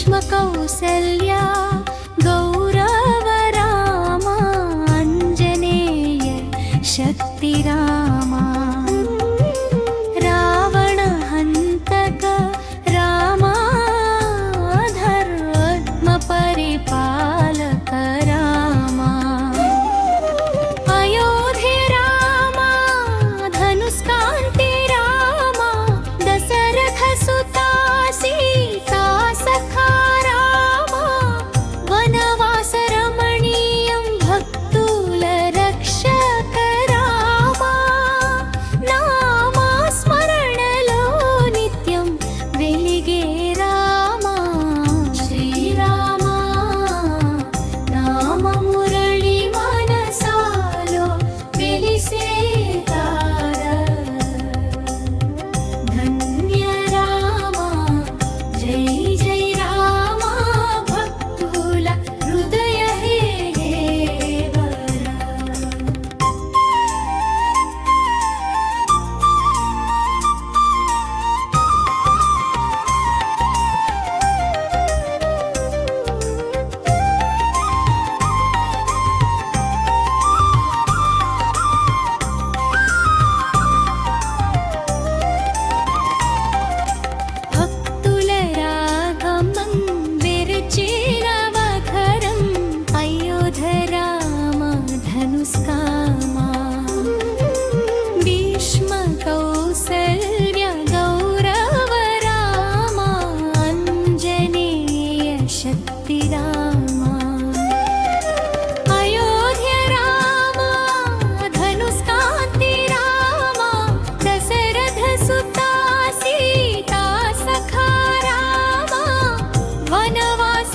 कौसल्या गौरव रामा अञ्जनेय शक्ति रामा रावण हन्तक रामा धर्म परिपालक रामा अयोध्या रामा धनुष्कान्ति रामा दशरथ सुता सीता सखा रामा वनवास रमणीयं भक्तुल रक्षक रामा नामस्मरणलो नित्यं वेलिगे रामा श्रीरामा नाम मुरळि मनसालो वेलिसे धन्य रामा जय जय रामा भक्तुल हृदय हे భక్తుల రాగమం విరచిరవఘరం అయోధ్య రామ ధనుష్కామా భీష్మ కౌసల్య గౌరవ రామ అంజనేయ శక్తి రామ अयोध्य रामा धनुष्कान्ति रामा दशरथ सुता सीता सखा रामा वनवास